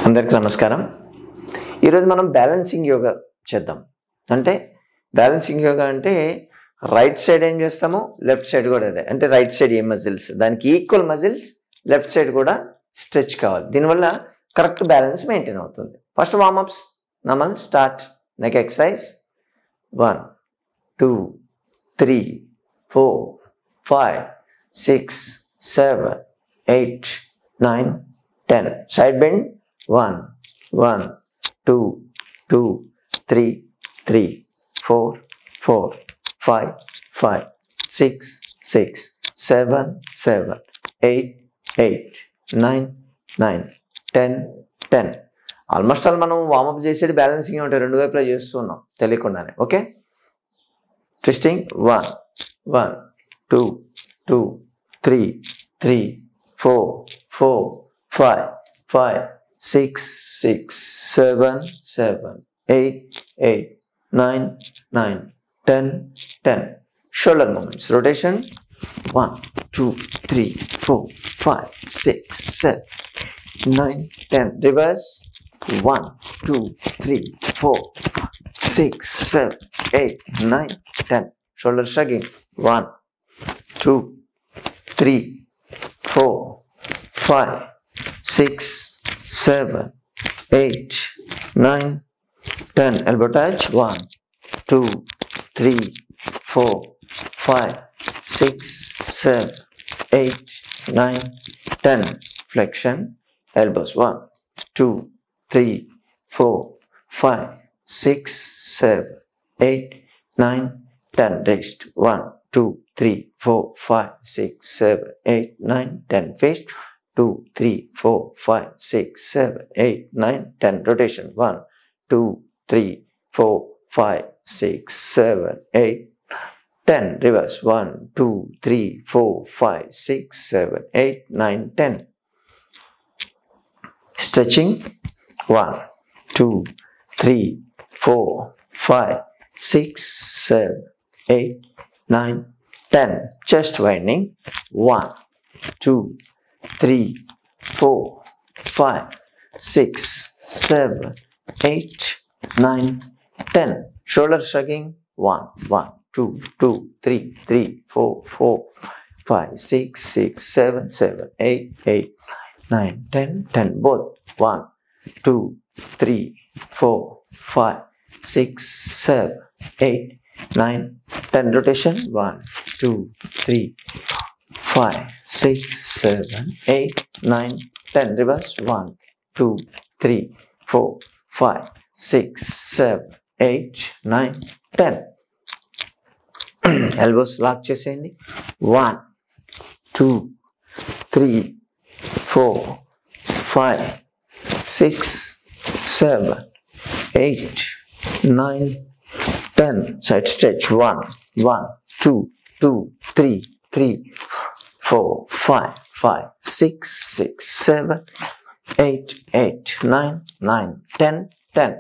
అందరికీ నమస్కారం. ఈరోజు మనం బ్యాలెన్సింగ్ యోగా చేద్దాం. అంటే బ్యాలెన్సింగ్ యోగా అంటే రైట్ సైడ్ ఏం చేస్తాము, లెఫ్ట్ సైడ్ కూడా అదే. అంటే రైట్ సైడ్ ఏ మజిల్స్, దానికి ఈక్వల్ మజిల్స్ లెఫ్ట్ సైడ్ కూడా స్ట్రెచ్ కావాలి. దీనివల్ల కరెక్ట్ బ్యాలెన్స్ మెయింటైన్ అవుతుంది. ఫస్ట్ వార్మప్స్ నమల్ start. Neck exercise 1 2 3 4 5 6 7 8 9 10. Side bend 1 1 2 2 3 3 4 4 5 5 6 6 7 7 8 8 9 9 10 10. Almost all మనం వార్మప్ చేసేది బ్యాలెన్సింగ్ ఉంటాయి, రెండు వైపులా చేస్తున్నాం తెలియకుండానే. Okay, twisting 1 1 2 2 3 3 4 4 5 5 6 6 7 7 8 8 9 9 10 10. Shoulder movements. Rotation 1 2 3 4 5 6 7 9 10. Reverse 1 2 3 4 6 7 8 9 10. Shoulder shrugging 1 2 3 4 5 6 7 8 9 10. Elbow touch 1 2 3 4 5 6 7 8 9 10. Flexion elbows 1 2 3 4 5 6 7 8 9 10. Wrist 1 2 3 4 5 6 7 8 9 10. Face 2 3 4 5 6 7 8 9 10. Rotation 1 2 3 4 5 6 7 8 10. Reverse 1 2 3 4 5 6 7 8 9 10. Stretching 1 2 3 4 5 6 7 8 9 10. Chest winding 1 2 3 4 5 6 7 8 9 10. Shoulder shrugging 1 1 2 2 3 3 4 4 5 6 6 7 7 8 8 9 10 10. Both 1 2 3 4 5 6 7 8 9 10. Rotation 1 2 3 5 6 7 8 9 10. Reverse 1 2 3 4 5 6 7 8 9 10. Elbows lock చేసేయండి. 1 2 3 4 5 6 7 8 9 10. Side stretch 1 1 2 2 3 3 4 5 5 6 6 7 8 8 9 9 10 10.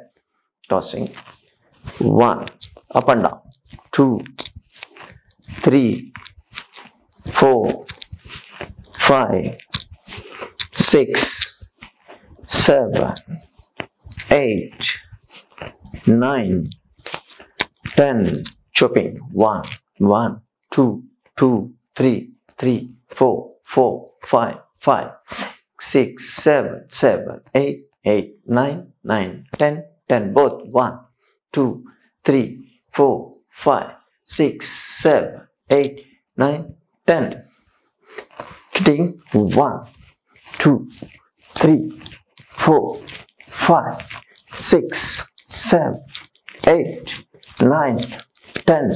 Tossing 1 up and down 2 3 4 5 6 7 8 9 10. Chopping 1 1 2 2 3 3 4 4 5 5 6 7 7 8 8 9 9 10 10. Both 1 2 3 4 5 6 7 8 9 10. Hitting 1 2 3 4 5 6 7 8 9 10.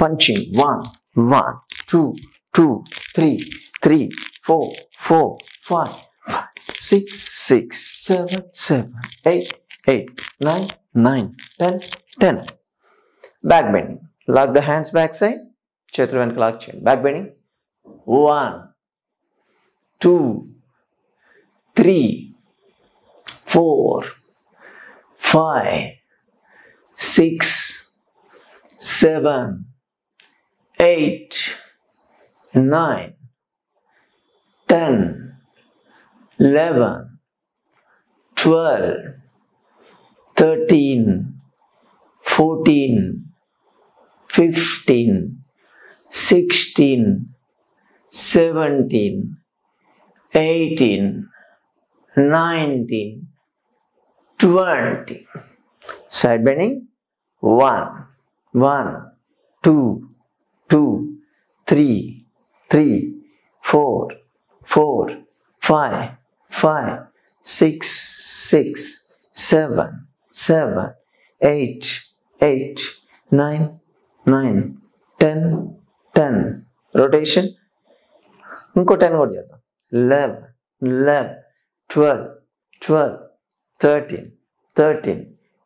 Punching 1 1 2 2 3 3 4 4 5 6 6 7 7 8 8 9 9 10 10. Back bending. Lock the hands back side. చేతులు వెనక lock చేయండి. Back bending 1 2 3 4 5 6 7 8 9 10 11 12, 13, 14, 15, 16, 17, 18, 19, 20. Side bending. 1, 1, 2, 2, 3, 3, 4, 4, 5, 5, 6, 6, 7, 7, 8, 8, 9, 9, 10, 10. Rotation. ఇంకో 10 కూడా చేద్దాం. 11, 11, 12, 12, 13, 13,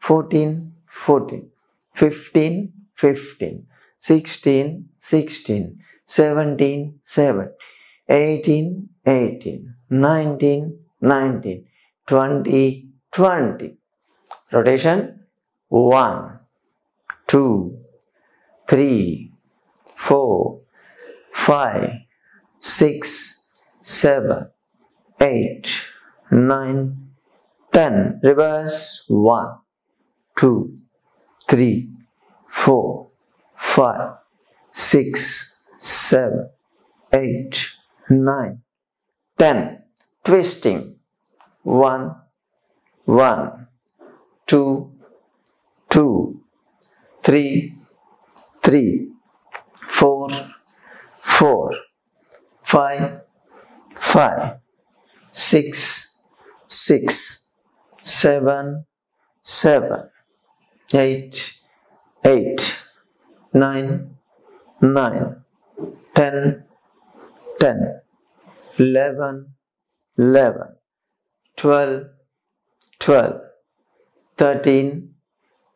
14, 14, 15, 15, 16, 16, 17, 7, 18, 18, 19, 19, 20, 20. Rotation. 1, 2, 3, 4, 5, 6, 7, 8, 9, 10. Reverse. 1, 2, 3, 4, 5, 6, 7, 8, 9, 10. Twisting. 1, 1, 2, 2, 3, 3, 4, 4, 5, 5, 6, 6, 7, 7, 8, 8, 9, 9, 10, 10, 11, 11, 12, 12, 13,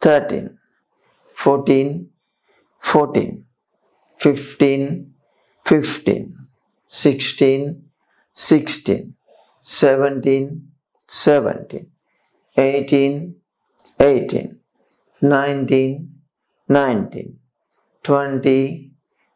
13, 14, 14, 15, 15, 16, 16, 17, 17, 18, 18, 19, 19, 20,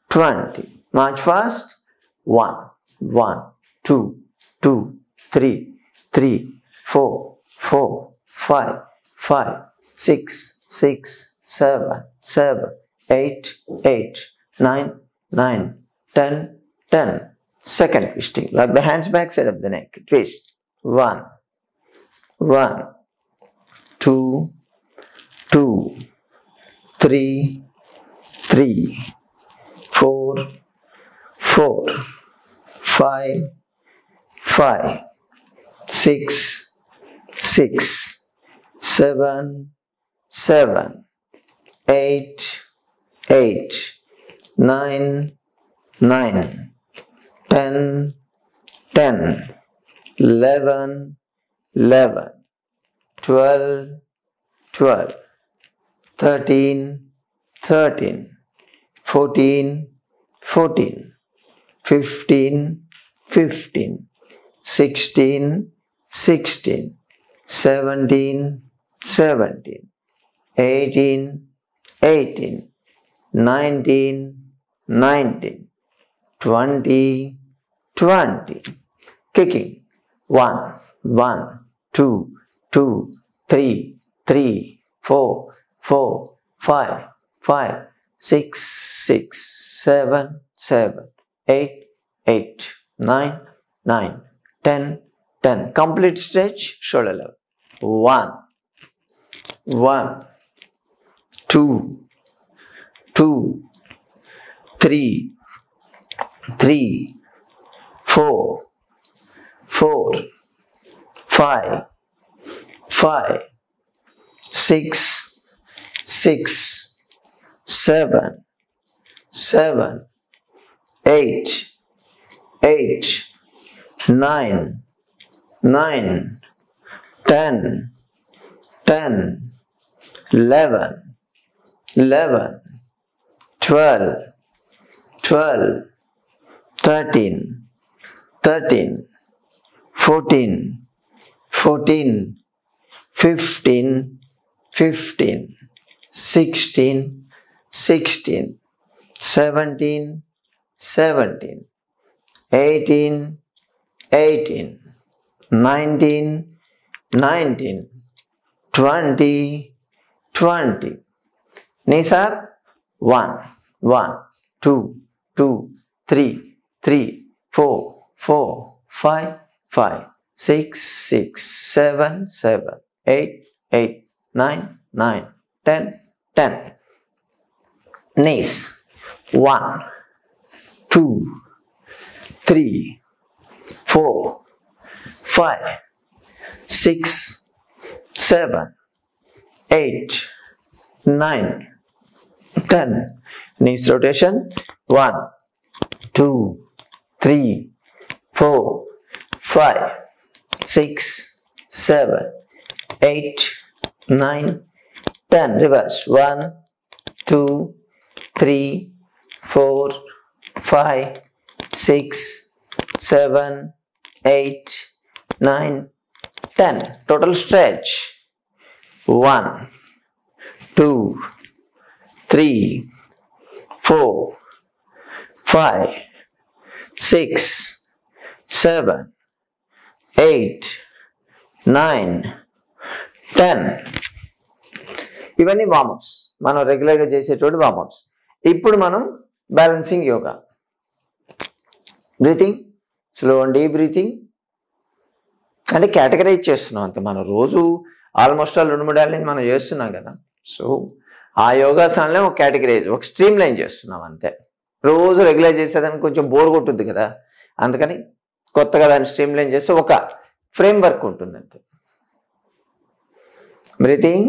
20. March fast. 1, 1, 2, 2, 3, 3, 4, 4, 5, 5, 6, 6, 7, 7, 8, 8, 9, 9, 10, 10. Second twisting. Like the hands back side of the neck. Twist. 1, 1, 2, 2, 3, 3, 4, 4, 5, 5, 6, 6, 7, 7, 8, 8, 9, 9, 10, 10, 11, 11, 12, 12, 13, 13, 14, 14, 15, 15, 16, 16, 17, 17, 18, 18, 19, 19, 20, 20. Kicking. 1, 1, 2, 2, 3, 3, 4, 4, 5, 5, 6, 6, 7, 7, 8, 8, 9, 9, 10, 10. Complete stretch, shoulder level. 1, 1, 2, 2, 3, 3, 4, 4, 5, 5, 6, 6, 7, 7, 8, 8, 9, 9, 10, 10, 11, 11, 12, 12, 13, 13, 14, 14, 15, 15, 16, 16, 17, 17, 18, 18, 19, 19, 20, 20. Knees are 1, 1, 2, 2, 3, 3, 4, 4, 5, 5, 6, 6, 7, 7, 8, 8, 9, 9, 10, 10. Knees 1, 2, 3, 4, 5, 6, 7, 8, 9, 10. Knees rotation 1, 2, 3, 4, 5, 6, 7, 8, 9, 10. Reverse 1, 2, 3, 4, 5, 6, 7, 8, 9, 10. Total stretch 1, 2, 3, 4, 5, 6, 7, 8, 9, 10. ఇవన్నీ warm-ups, మనం రెగ్యులర్గా చేసేటువంటి warm-ups. ఇప్పుడు మనం balancing yoga. Breathing, slow and deep breathing అంటే categorise చేస్తున్నాం అంతే. మనం రోజు ఆల్మోస్ట్ ఆల్ 2-3 ఏళ్ళ నుంచి మనం చేస్తున్నాం కదా. సో ఆ యోగాసనాలనే ఒక కేటగరైజ్, ఒక స్ట్రీమ్ లైన్ చేస్తున్నాం అంతే. రోజు రెగ్యులర్ చేసేదానికి కొంచెం బోర్ కొట్టుద్ది కదా, అందుకని కొత్తగా దాన్ని స్ట్రీమ్ లైన్ చేస్తే ఒక ఫ్రేమ్ వర్క్ ఉంటుంది అంతే. బ్రీతింగ్,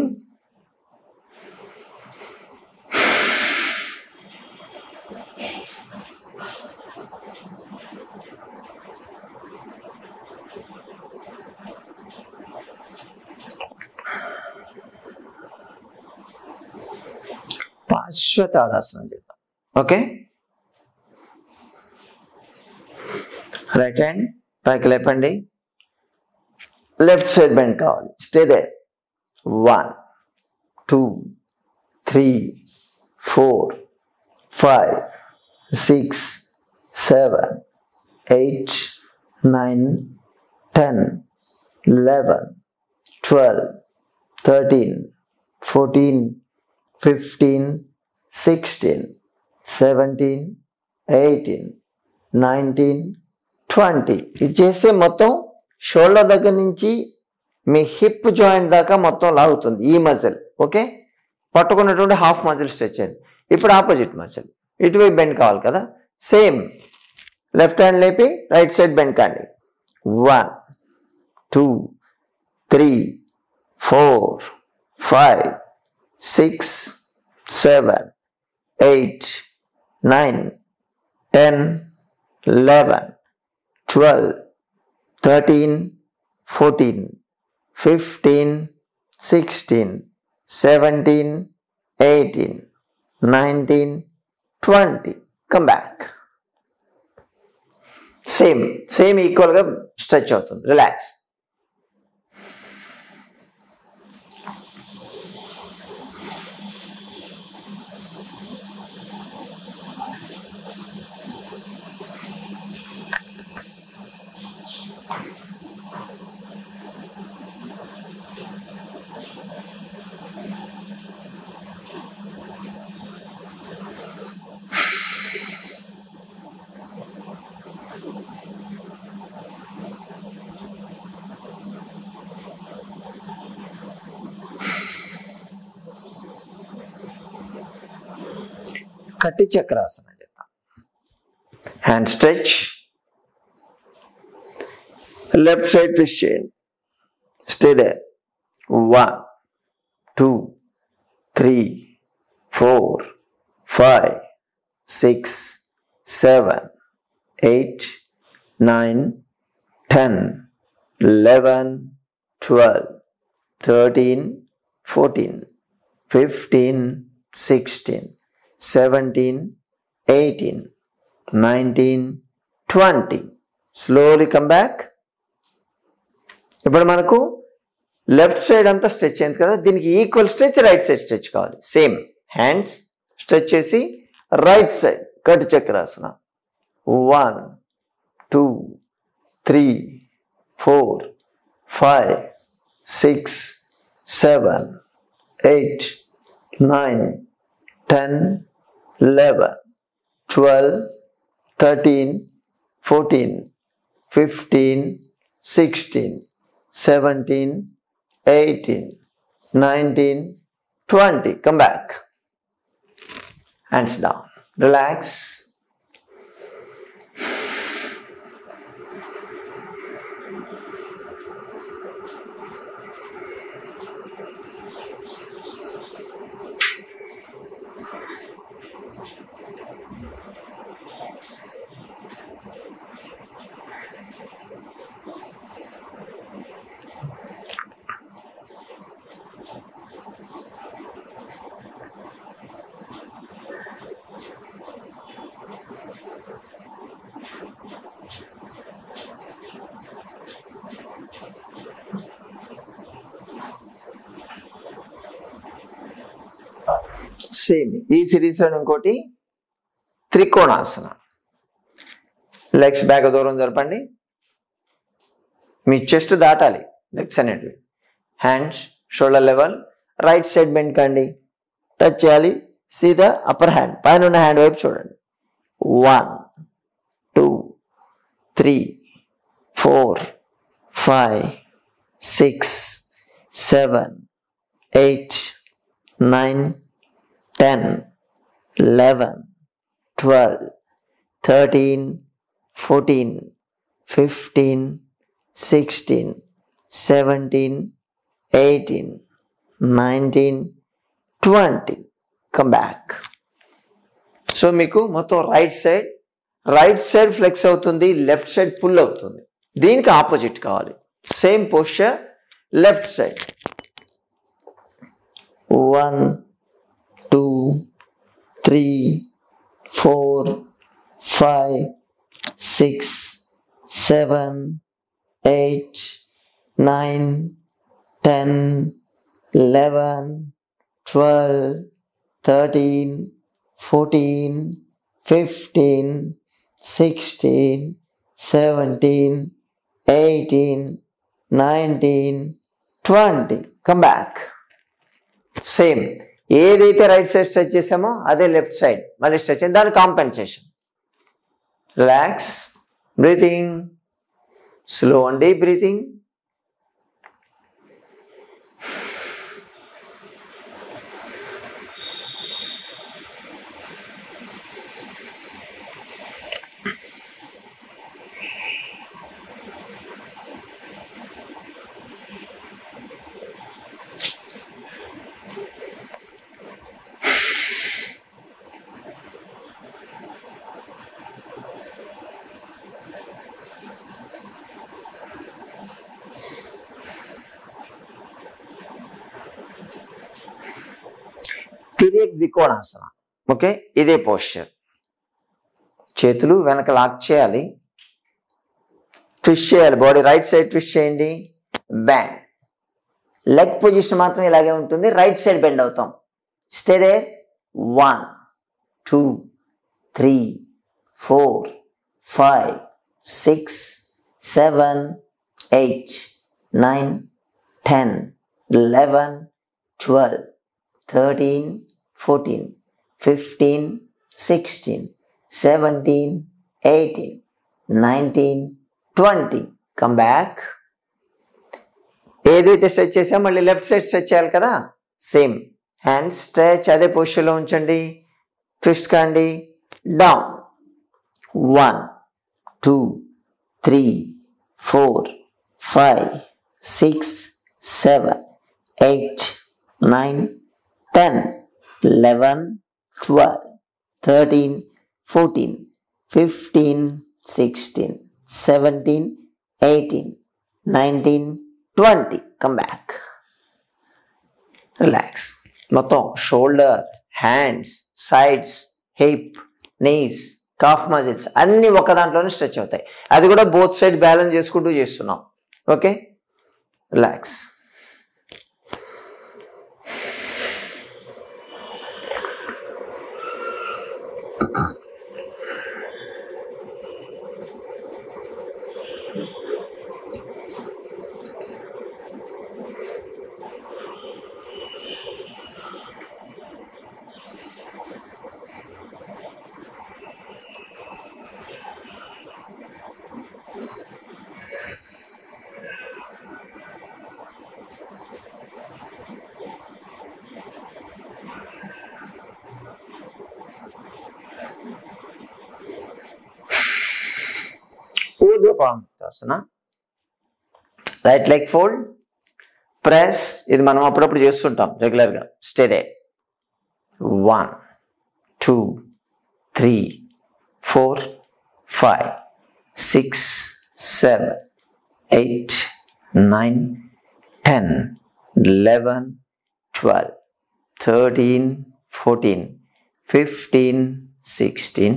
పార్శ్వతాడాసనం చేద్దాం. ఓకే, రైట్ హ్యాండ్ పైకి లేపండి, లెఫ్ట్ సైడ్ బెండ్ కావాలి. Stay there. 1, 2, 3, 4, 5, 6, 7, 8, 9, 10, 11, 12, 13, 14, 15, 16, 17, 18, 19, 20. ఇది చేస్తే మొత్తం షోల్డర్ దగ్గర నుంచి మీ హిప్ జాయింట్ దాకా మొత్తం లాగుతుంది ఈ మజిల్. ఓకే, పట్టుకున్నటువంటి హాఫ్ మజిల్ స్ట్రెచ్ అయింది. ఇప్పుడు ఆపోజిట్ మజిల్, ఇటువైపు బెండ్ కావాలి కదా. సేమ్ లెఫ్ట్ హ్యాండ్ లేపి రైట్ సైడ్ బెండ్ కాండి. 1, 2, 3, 4, 5, 6, 7, 8, 9, 10, 11, 12, 13, 14, 15, 16, 17, 18, 19, 20. Come back. సేమ్ ఈక్వల్గా స్ట్రెచ్ అవుతుంది. రిలాక్స్. కటి చక్రాసనం చేద్దాం. Hand stretch, left side twist చేయండి. Stay there. 1, 2, 3, 4, 5, 6, 7, 8, 9, 10, 11, 12, 13, 14, 15, 16, 17, 18, 19, 20. Slowly come back. ఇప్పుడు మనకు లెఫ్ట్ సైడ్ అంతా స్ట్రెచ్ అయింది కదా, దీనికి equal stretch right side stretch కావాలి. సేమ్ హ్యాండ్స్ స్ట్రెచ్ చేసి రైట్ సైడ్ కటి Chakrasana. 1, 2, 3, 4, 5, 6, 7, 8, 9, 10, 11, 12, 13, 14, 15, 16, 17, 18, 19, 20. Come back. Hands down. Relax. Same ఈ సిరీస్ లో ఇంకోటి త్రికోణాసన. లెగ్స్ బ్యాక్ దూరం జరపండి. మీ చెస్ట్ దాటాలి లెగ్స్ అనేటివి. Hands shoulder level. Right side bend కండి. టచ్ చేయాలి. సీదా అప్పర్ హ్యాండ్ పైన ఉన్న హ్యాండ్ వైపు చూడండి. 1, 2, 3, 4, 5, 6, 7, 8, 9, 10, 11, 12, 13, 14, 15, 16, 17, 18, 19, 20. Come back. సో మీకు మొత్తం రైట్ సైడ్ ఫ్లెక్స్ అవుతుంది, లెఫ్ట్ సైడ్ పుల్ అవుతుంది. దీనికి ఆపోజిట్ కావాలి. Same posture left side. 1, 2, 3, 4, 5, 6, 7, 8, 9, 10, 11, 12, 13, 14, 15, 16, 17, 18, 19, 20. Come back. Same ఏదైతే రైట్ సైడ్ స్ట్రెచ్ చేసామో అదే లెఫ్ట్ సైడ్ మళ్ళీ స్ట్రెచ్. దాని compensation. Relax. Breathing. Slow and deep breathing. తిరియక్ త్రికోణాసన. ఓకే, ఇదే పోస్చర్. చేతులు వెనక లాక్ చేయాలి. ట్విస్ట్ చేయాలి. బాడీ రైట్ సైడ్ ట్విస్ట్ చేయండి. బ్యాండ్. లెగ్ పొజిషన్ మాత్రం ఇలాగే ఉంటుంది. రైట్ సైడ్ బెండ్ అవుతాం. Stay there. 1, 2, 3, 4, 5, 6, 7, 8, 9, 10, 11, 12, 13, 14, 15, 16, 17, 18, 19, 20. Come back. ఏదైతే స్ట్రెచ్ చేసామో మళ్ళీ లెఫ్ట్ సైడ్ స్ట్రెచ్ చేయాలి కదా. సేమ్ హ్యాండ్స్ స్ట్రెచ్ అదే పొజిషన్లో ఉంచండి. ట్విస్ట్ కాండి. డౌన్. 1, 2, 3, 4, 5, 6, 7, 8, 9, 10, 11, 12, 13, 14, 15, 16, 17, 18, 19, 20. Come back. Relax. మొత్తం shoulder, hands, sides, hip, knees, calf muscles అన్ని ఒక దాంట్లోనే స్ట్రెచ్ అవుతాయి. అది కూడా బోత్ సైడ్ బ్యాలెన్స్ చేసుకుంటూ చేస్తున్నాం. Okay, relax. పాదముద్రాసన. Right leg fold, press. ఇది మనం అప్పుడప్పుడు చేస్తుంటాం రెగ్యులర్గా. Stay there. 1 2 3 4 5 6 7 8 9 10 11 12 13 14 15 16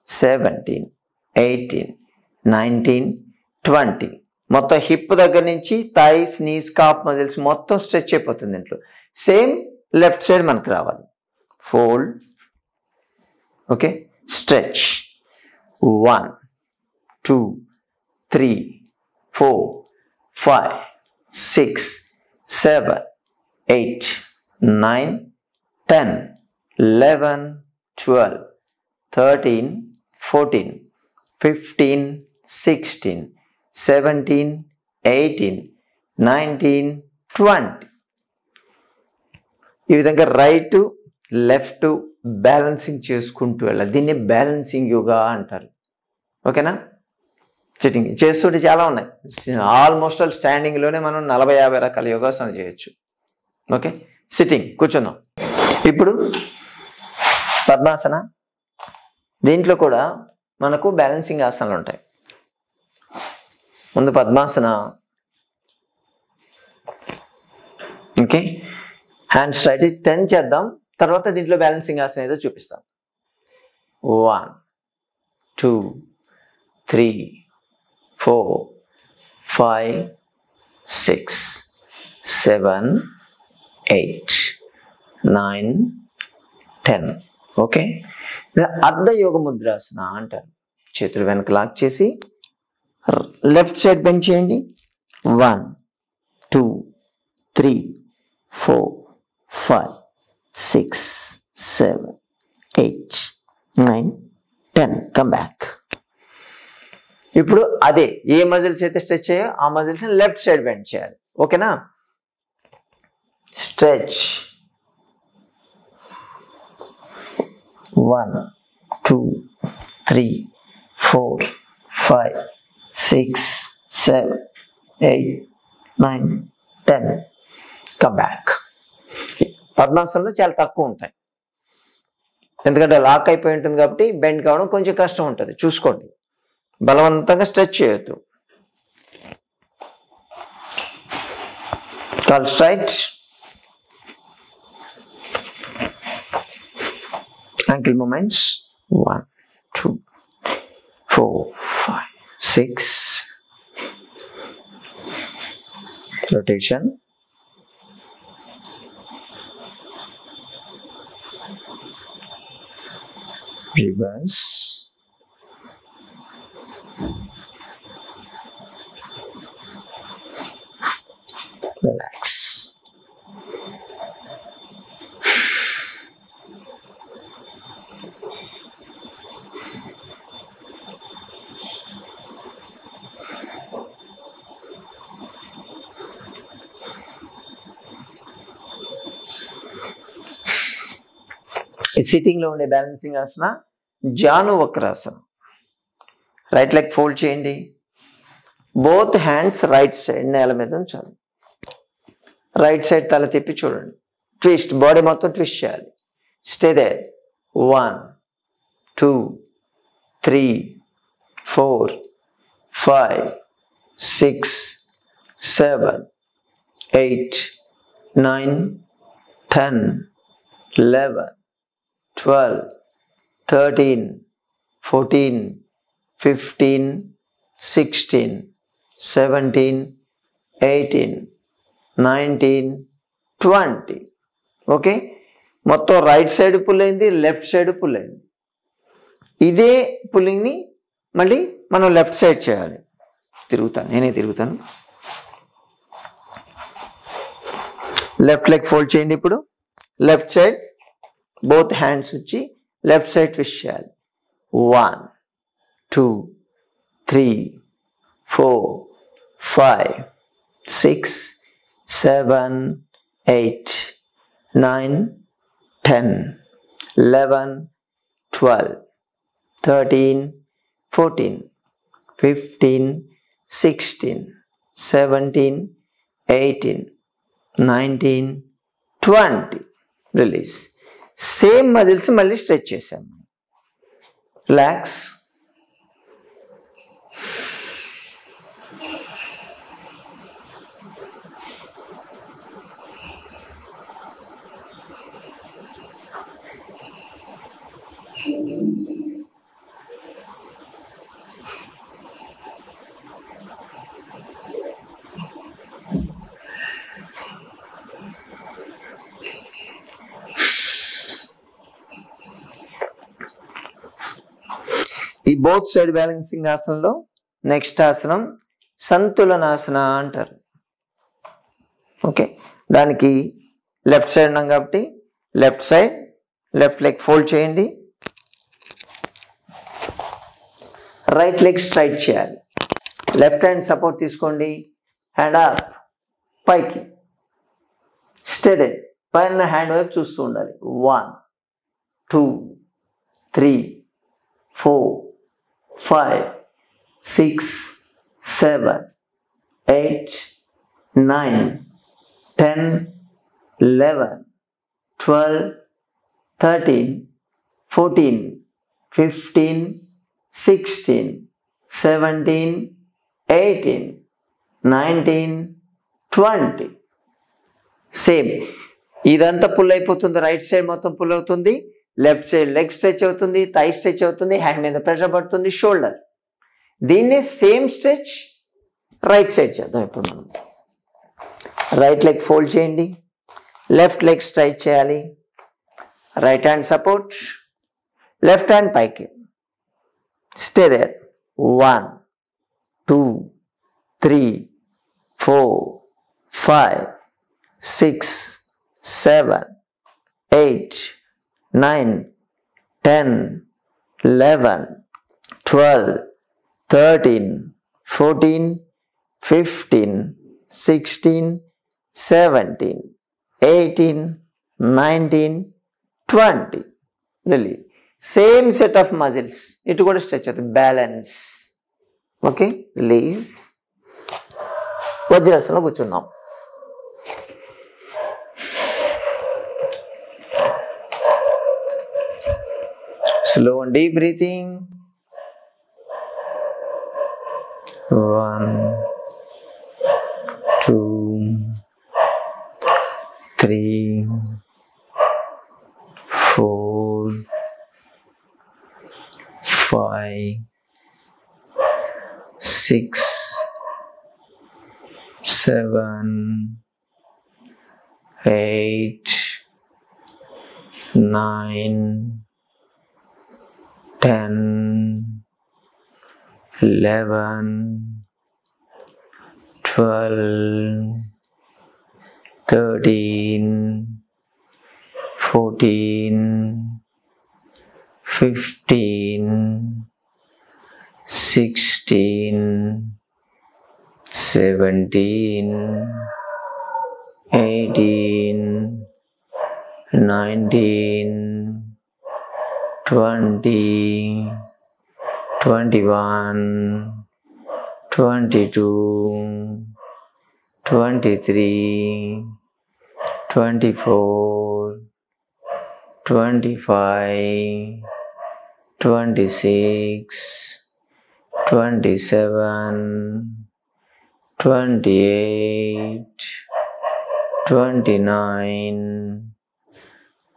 17 18 19 20. మొత్తం హిప్ దగ్గర నుంచి థైస్, నీస్, కాఫ్ మజిల్స్ మొత్తం స్ట్రెచ్ అయిపోతుంది దీంట్లో. సేమ్ లెఫ్ట్ సైడ్ మనకు రావాలి. Fold, okay, stretch. 1 2 3 4 5 6 7 8 9 10 11 12 13 14 15 16 17 18 19 20. ఈ విధంగా రైట్ లెఫ్ట్ బ్యాలెన్సింగ్ చేసుకుంటూ వెళ్ళాలి. దీన్ని బ్యాలెన్సింగ్ యోగా అంటారు. ఓకేనా? సిట్టింగ్ చేస్తుంటే చాలా ఉన్నాయి. ఆల్మోస్ట్ ఆల్ స్టాండింగ్లోనే మనం 40-50 రకాల యోగాసనాలు చేయొచ్చు. ఓకే, సిట్టింగ్ కూర్చుందాం. ఇప్పుడు పద్మాసన. దీంట్లో కూడా మనకు బ్యాలెన్సింగ్ ఆసనాలు ఉంటాయి. ముందు పద్మాసన. ఓకే, హ్యాండ్స్ రైట్ 10 చేద్దాం. తర్వాత దీంట్లో బ్యాలెన్సింగ్ ఆసనం ఏదో చూపిస్తాం. 1 2 3 4 5 6 7 8 9 10. ఓకే, అర్ధ యోగ ముద్రాసన అంటారు. చేతులు వెనక లాక్ చేసి లెఫ్ట్ సైడ్ బెండ్ చేయండి. 1 2 3 4 5 6 7 8 9 10. Come back. ఇప్పుడు అదే ఏ మజిల్స్ అయితే స్ట్రెచ్ అయ్యో ఆ మజిల్స్ లెఫ్ట్ సైడ్ బెండ్ చేయాలి. ఓకేనా? స్ట్రెచ్. 1 2 3 4 5 6 7 8 9 10. Come back. పద్మాసనంలో చాలా తక్కువ ఉంటాయి, ఎందుకంటే లాక్ అయిపోయి ఉంటుంది కాబట్టి బెండ్ కావడం కొంచెం కష్టం ఉంటుంది. చూసుకోండి, బలవంతంగా స్ట్రెచ్ చేయొద్దు. Call straight, ankle movements. 1 2 4 5 6. Rotation. Reverse. Relax. Sitting లో ఉండే balancing asana Janu Vakrasana. Right leg fold చేయండి. బోత్ హ్యాండ్స్ రైట్ సైడ్ నేల మీద ఉంచాలి. రైట్ సైడ్ తల తిప్పి చూడండి. ట్విస్ట్, బాడీ మొత్తం ట్విస్ట్ చేయాలి. Stay there. 1 2 3 4 5 6 7 8 9 10 11 12 13 14 15 16 17 18 19 20. ఓకే, మొత్తం రైట్ సైడ్ పుల్ అయింది, లెఫ్ట్ సైడ్ పుల్ అయింది. ఇదే పుల్లింగ్ని మళ్ళీ మనం లెఫ్ట్ సైడ్ చేయాలి. తిరుగుతాను, నేనే తిరుగుతాను. లెఫ్ట్ లెగ్ ఫోల్డ్ చేయండి. ఇప్పుడు లెఫ్ట్ సైడ్ బోత్ హ్యాండ్స్ వచ్చి లెఫ్ట్ సైడ్ ట్విస్ట్ చేయాలి. 1 2 3 4 5 6 7 8 9 10 11 12 13 14 15, 16, 17, 18, 19, 20. రిలీజ్. సేమ్ మజిల్స్ మళ్ళీ స్ట్రెచ్ చేసాం. రిలాక్స్. ఈ బోత్ సైడ్ బ్యాలెన్సింగ్ ఆసనంలో నెక్స్ట్ ఆసనం సంతులనాసన అంటారు. ఓకే, దానికి లెఫ్ట్ సైడ్ ఉన్నాం కాబట్టి left side left leg fold చేయండి, రైట్ లెగ్ స్ట్రైట్ చేయాలి. లెఫ్ట్ హ్యాండ్ సపోర్ట్ తీసుకోండి, హ్యాండ్ అప్ పైకి, స్టే దే, పైన హ్యాండ్ వైపు చూస్తూ ఉండాలి. 1, 2, 3, 4, 5, 6, 7, 8, 9, 10, 11, 12, 13, 14, 15, 16, 17, 18, 19, 20. సేమ్ ఇదంతా పుల్ అయిపోతుంది. రైట్ సైడ్ మొత్తం పుల్ అవుతుంది, లెఫ్ట్ సైడ్ లెగ్ స్ట్రెచ్ అవుతుంది, థై స్ట్రెచ్ అవుతుంది, హ్యాండ్ మీద ప్రెషర్ పడుతుంది, షోల్డర్. దీన్ని సేమ్ స్ట్రెచ్ రైట్ సైడ్ చేద్దాం. ఇప్పుడు మనం రైట్ లెగ్ ఫోల్డ్ చేయండి, లెఫ్ట్ లెగ్ స్ట్రైట్ చేయాలి, right hand support, left hand పైకి, stay there. 1, 2, 3, 4, 5, 6, 7, 8, 9, 10, 11, 12, 13, 14, 15, 16, 17, 18, 19, 20. really same set of muscles. ఇటు కూడా స్ట్రెచ్ అవుతుంది. బ్యాలెన్స్. Okay, release. వజ్రాసనంలో కూర్చుందాం. Slow and deep breathing. 1, 2, 3, 4, 5, 6, 7, 8, 9, 10, 11, 12, 13, 14, 15, 16, 17, 18, 19, 20, 21, 22, 23, 24, 25, 26, 27, 28, 29,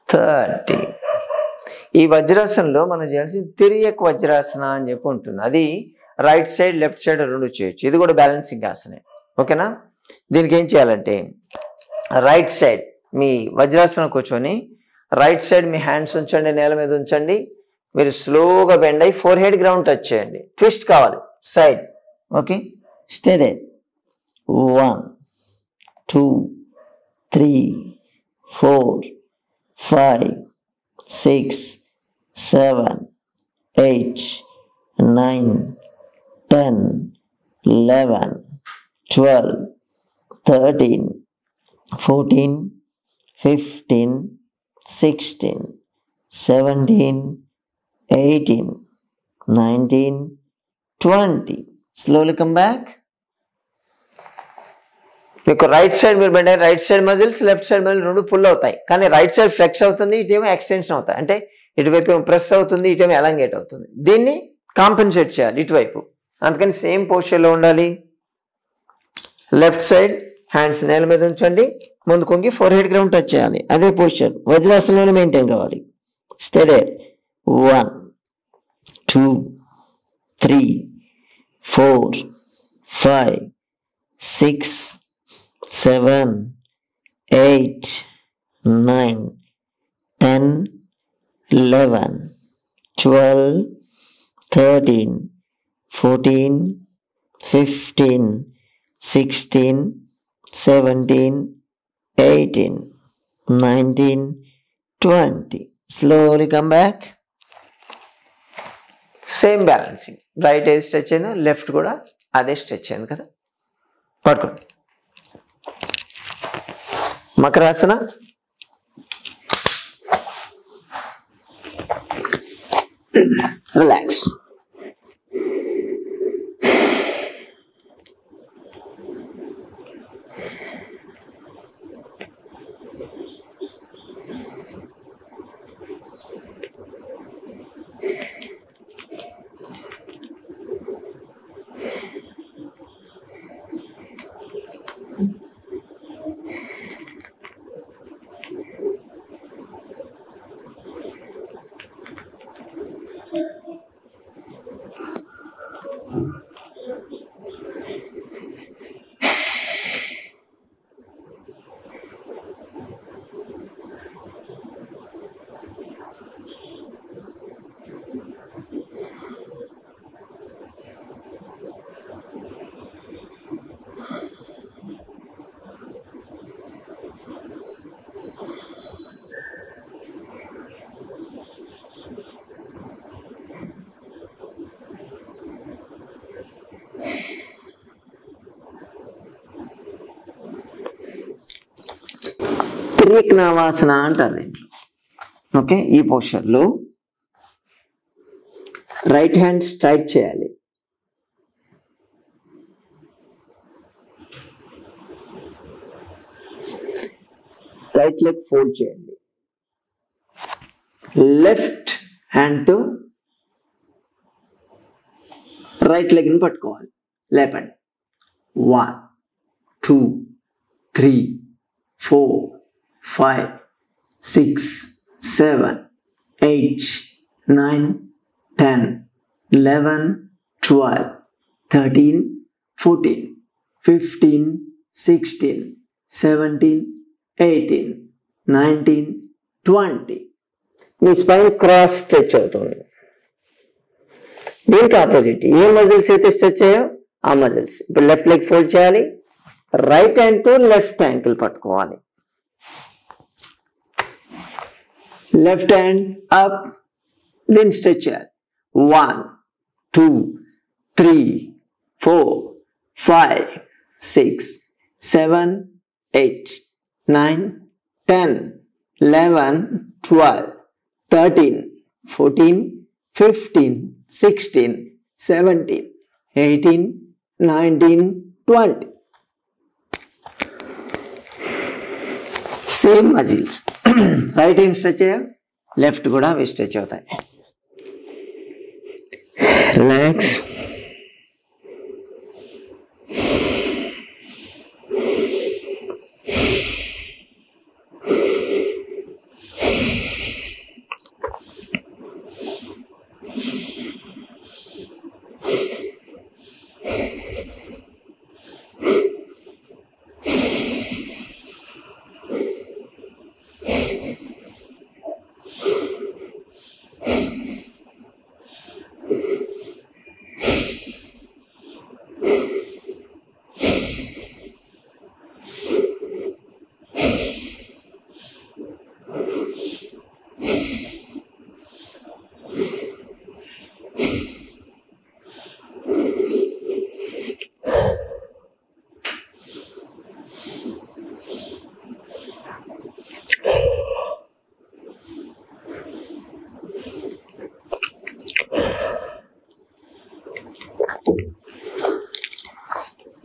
30. ఈ వజ్రాసనంలో మనం చేయాల్సింది తిరియక్ వజ్రాసన అని చెప్పి ఉంటుంది. అది రైట్ సైడ్ లెఫ్ట్ సైడ్ రెండు చేయొచ్చు. ఇది కూడా బ్యాలెన్సింగ్ ఆసనే. ఓకేనా? దీనికి ఏం చేయాలంటే రైట్ సైడ్ మీ వజ్రాసనం కూర్చొని రైట్ సైడ్ మీ హ్యాండ్స్ ఉంచండి, నేల మీద ఉంచండి. మీరు స్లోగా బెండ్ అయ్యి ఫోర్ హెడ్ గ్రౌండ్ టచ్ చేయండి. ట్విస్ట్ కావాలి side. Okay, stay there. 1, 2, 3, 4, 5, 6, 7, 8, 9, 10, 11, 12, 13, 14, 15, 16, 17, 18, 19, 20. Slowly come back. మీకు రైట్ సైడ్ మీరు పెట్టే right side muscles left side muscle రెండు పుల్ అవుతాయి, కానీ రైట్ సైడ్ ఫ్లెక్స్ అవుతుంది, ఇటేమో ఎక్స్టెన్షన్ అవుతాయి. అంటే ఇటువైపు ఏమో ప్రెస్ అవుతుంది, ఇటేమో ఎలాంగేట్ అవుతుంది. దీన్ని కాంపెన్సేట్ చేయాలి ఇటువైపు. అందుకని సేమ్ పోస్చర్లో ఉండాలి. లెఫ్ట్ సైడ్ హ్యాండ్స్ నేల మీద ఉంచండి, ముందు కొంగి ఫోర్ హెడ్ గ్రౌండ్ టచ్ చేయాలి. అదే పోస్చర్ వజ్రాసనంలోనే మెయింటైన్ కావాలి. Stay there. 1 2 3 4 5 6 7 8 9 10 11 12 13 14 15 16 17 18 19 20. Slowly come back. Same balancing. Right ఏది స్ట్రెచ్ అయిందో లెఫ్ట్ కూడా అదే స్ట్రెచ్ అయింది కదా. పడుకోండి. మకరాసన. రిలాక్స్. త్రికోణాసన అంటారు దీంట్లో. ఓకే, ఈ పోస్చర్లో రైట్ హ్యాండ్ స్ట్రైట్ చేయాలి. రైట్ లెగ్ ఫోల్డ్ చేయండి. లెఫ్ట్ హ్యాండ్తో రైట్ లెగ్ని పట్టుకోవాలి, లేపండి. 1 2 3 4 5 6 7 8 9 10 11 12 13 14 15 16 17 18 19 20. మీ స్పైన్ క్రాస్ స్ట్రెచ్ అవుతుంది. దీనికి ఆపోజిట్ ఏ మజిల్స్ అయితే స్ట్రెచ్ అయ్యో ఆ మజిల్స్. ఇప్పుడు లెఫ్ట్ లెగ్ ఫోల్డ్ చేయాలి. రైట్ హ్యాండ్తో లెఫ్ట్ యాంకిల్ పట్టుకోవాలి. లెఫ్ట్ హ్యాండ్ అప్, దీన్ని స్ట్రెచ్ చేయాలి. 1 2 3 4 5 6 7 8 9 10 11 12 13 14 15 16 17 18 19 20. Same muscles. Right hand stretch అయ్యా, లెఫ్ట్ కూడా అవి స్ట్రెచ్ అవుతాయి. రిలాక్స్.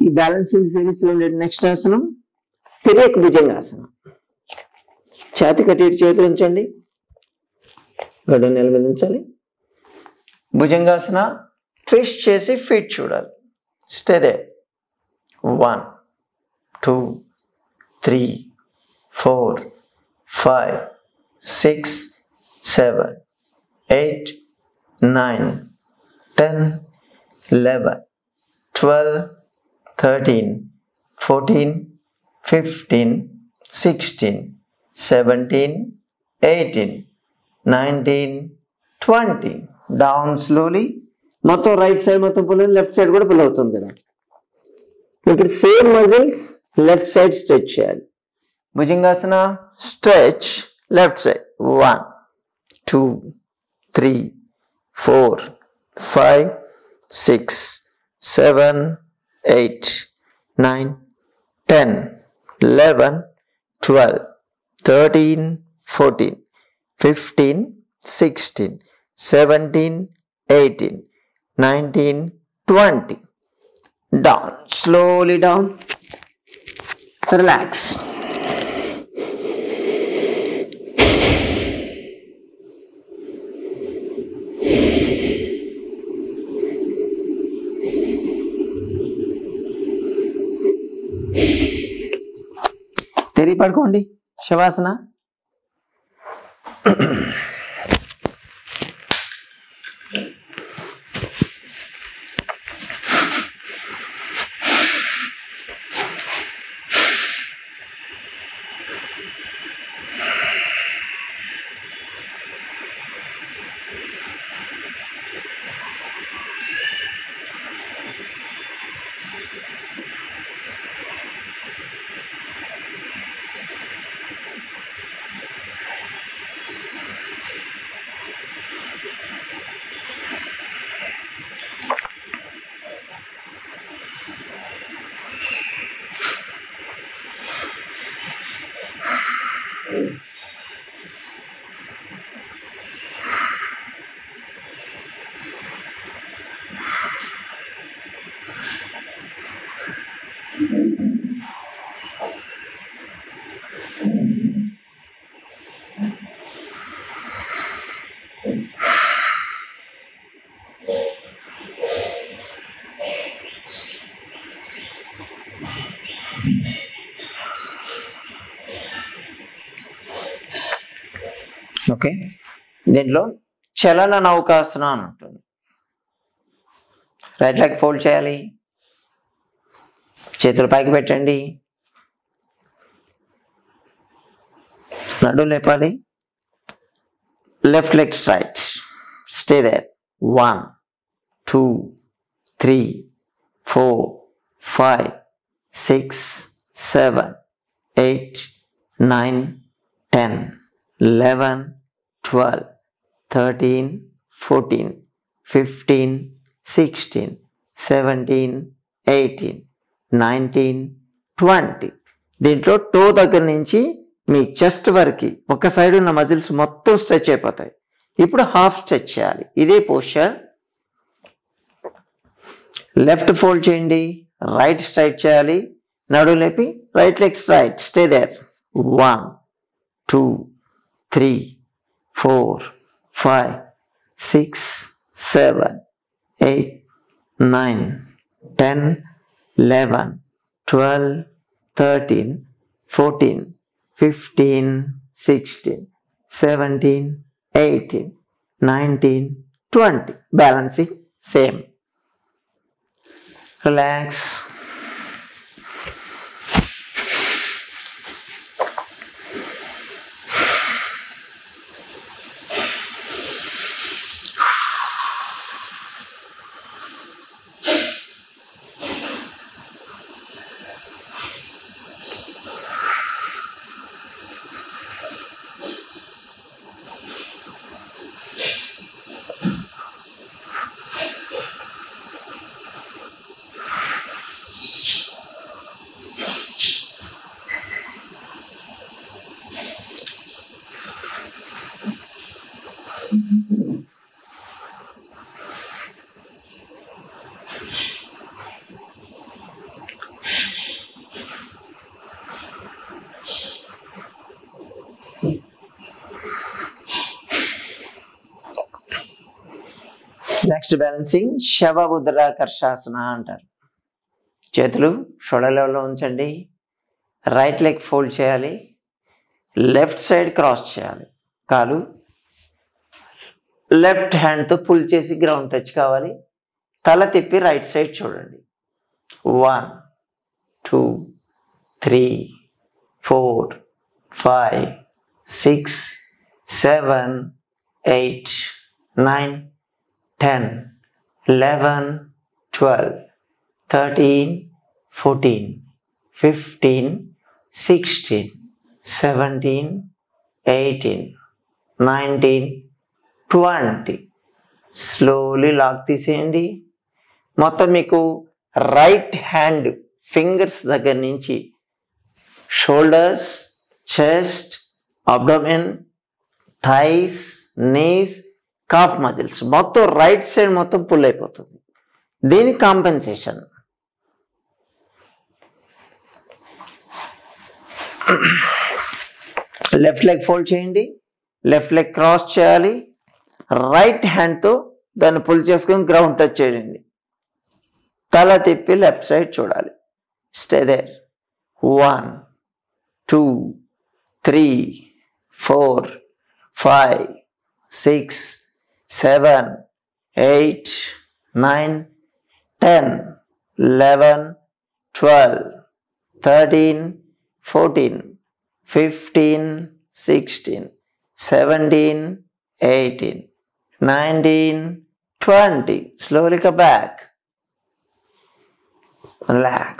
ఈ బ్యాలెన్సింగ్ సిరీస్ లో ఉండే నెక్స్ట్ ఆసనం తిరియక్ భుజంగాసనం. ఛాతి కట్టి చేతులు ఉంచండి, గడ్డ నేల మీద ఉంచాలి. భుజంగాసన ట్విస్ట్ చేసి ఫీట్ చూడాలి. Stay there. 1 2 3 4 5 6 7 8 9 10 11 12 13 14 15 16 17 18 19 20. Down slowly. మొత్తం రైట్ సైడ్ మొత్తం పుల్, లెఫ్ట్ సైడ్ కూడా పుల్ అవుతుంది కదా. ఇప్పుడు same muscles left side stretch చేయాలి. భుజంగాసన stretch left side. 1 2 3 4 5 6 7 8 9 10 11 12 13 14 15 16 17 18 19 20. Down, slowly down. Relax. తెరి పడుకోండి. శవాసన. ఓకే, దీంట్లో చలన నౌకాసన అని ఉంటుంది. రైట్ లెగ్ ఫోల్డ్ చేయాలి, చేతులు పైకి పెట్టండి, నడు లేపాలి, left leg straight, stay there. 1 2 3 4 5 6 7 8 9 10 11 12 13 14 15 16 17 18 19 20. దీంట్లో టో దగ్గర నుంచి మీ చెస్ట్ వరకు ఒక సైడ్ ఉన్న మజిల్స్ మొత్తం స్ట్రెచ్ అయిపోతాయి. ఇప్పుడు హాఫ్ స్ట్రెచ్ చేయాలి. ఇదే పోస్చర్. లెఫ్ట్ ఫోల్డ్ చేయండి, రైట్ స్ట్రైట్ చేయాలి, నడు లేపి right leg straight, stay there. 1 2 3 4 5 6 7 8 9 10 11 12 13 14 15 16 17 18 19 20. Balancing same. Relax. Next balancing శవముద్రాకర్షాసన అంటారు. చేతులు షోల్డర్ లెవెల్లో ఉంచండి. రైట్ లెగ్ ఫోల్డ్ చేయాలి. లెఫ్ట్ సైడ్ క్రాస్ చేయాలి. కాలు లెఫ్ట్ హ్యాండ్తో పుల్ చేసి గ్రౌండ్ టచ్ కావాలి. తల తిప్పి రైట్ సైడ్ చూడండి. 1 2 3 4 5 6 7 8 9 10 11 12 13 14 15 16 17 18 19 20. స్లోలీ లాక్ తీసేయండి. మొత్తం మీకు రైట్ హ్యాండ్ ఫింగర్స్ దగ్గర నుంచి shoulders, chest, abdomen, thighs, knees, calf muscles మొత్తం రైట్ సైడ్ మొత్తం పుల్ అయిపోతుంది. దీని కాంపెన్సేషన్ లెఫ్ట్ లెగ్ ఫోల్డ్ చేయండి. లెఫ్ట్ లెగ్ క్రాస్ చేయాలి. రైట్ హ్యాండ్తో దాన్ని పుల్ చేసుకొని గ్రౌండ్ టచ్ చేయండి. తల తిప్పి లెఫ్ట్ సైడ్ చూడాలి. Stay there. 1 2 3 4 5 6 7 8 9 10 11 12 13 14 15 16 17 18 19 20. Slowly come back. Relax.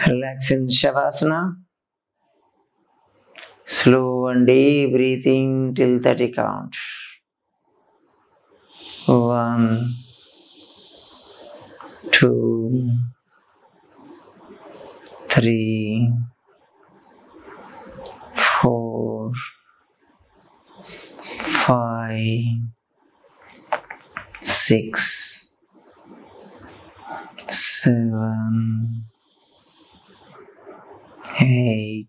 Relax in Shavasana. Slow and deep breathing till 30 counts. 1 2 3 4 5 6 7 8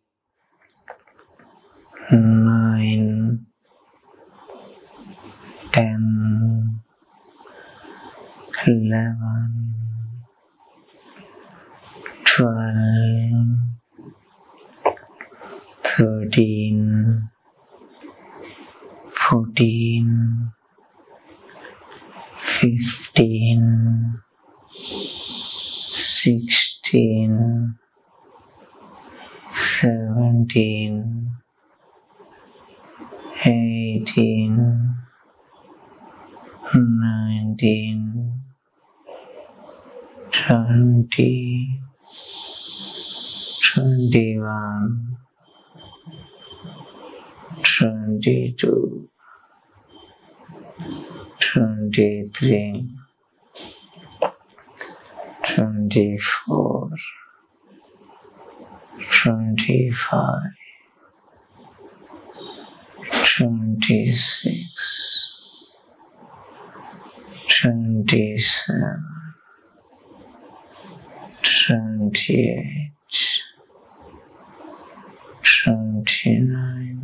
9 10 11 12 13 14 15 16 17 18 19 20 21 22 23 24 25 26 27 28 29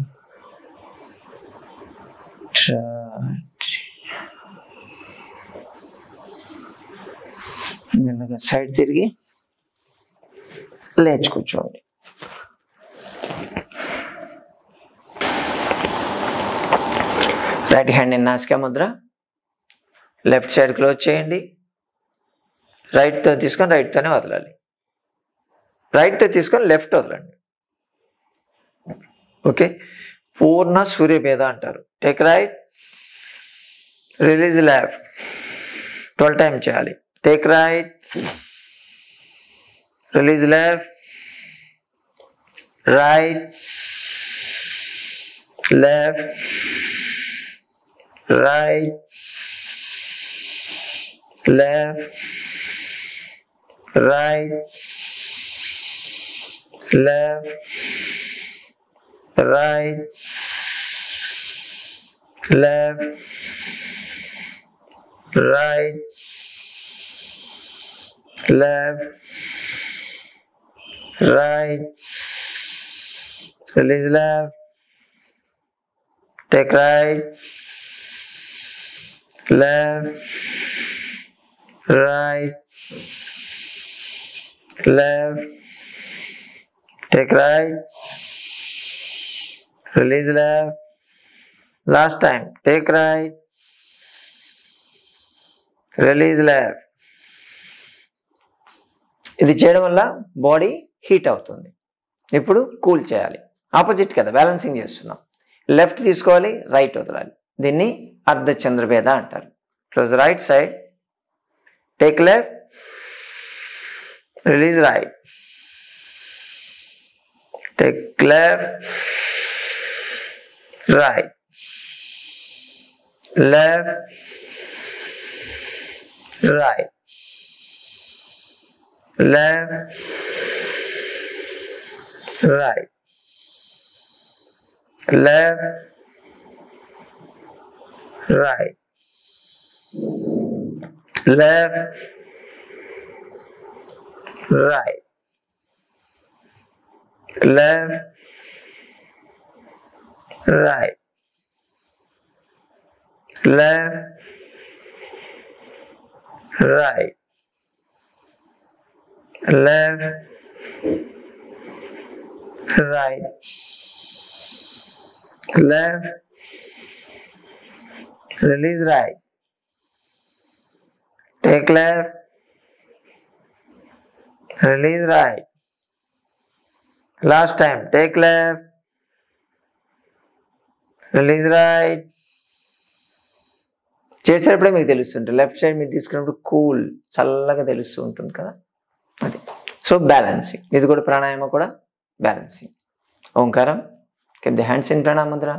30. మెల్లగా సైడ్ తిరిగి లేచి కూర్చోండి. రైట్ హ్యాండ్ నాసికా ముద్ర. లెఫ్ట్ సైడ్ క్లోజ్ చేయండి. రైట్తో తీసుకొని రైట్తోనే వదలాలి. రైట్తో తీసుకొని లెఫ్ట్ వదలండి. ఓకే. పూర్ణ సూర్యభేద అంటారు. Take right, release left. 12 time చేయాలి. Take right, release left, right, left, right, left, right, left, right, left, right, left, right, release left, take right, left, right, left, take right, release left, last time, take right, release left. ఇది చేయడం వల్ల body heat అవుతుంది. ఇప్పుడు cool చేయాలి. Opposite కదా, balancing చేస్తున్నాం. Left తీసుకోవాలి, right వదలాలి. దీన్ని అర్ధచంద్రభేద అంటారు. Close right side, take left, release right, take left, right, left, right, left, right, left, right, left, right, left, right, left, right, left, right, left, release right, take left, release right, last time, take left, release right. చేసేటప్పుడే మీకు తెలుస్తుంటుంది. Left side మీరు తీసుకున్నప్పుడు cool, చల్లగా తెలుస్తూ ఉంటుంది కదా, అది. So balancing, ఇది కూడా ప్రాణాయామం కూడా balancing. Omkaram, keep the hands in pranam mudra.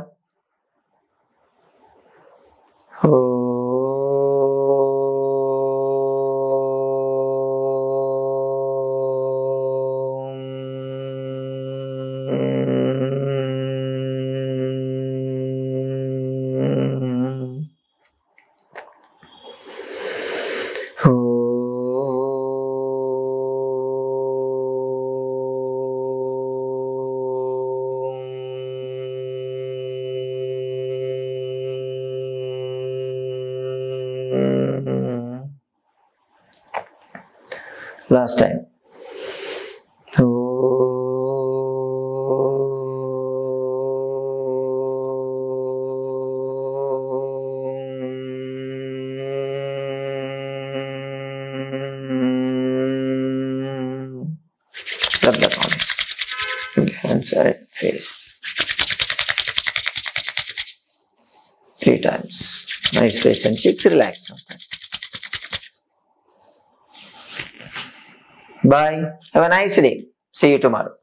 Last time. Rub the palms, hands side, face. 3 times. Nice face and cheeks, relax. Bye. Have a nice day. See you tomorrow.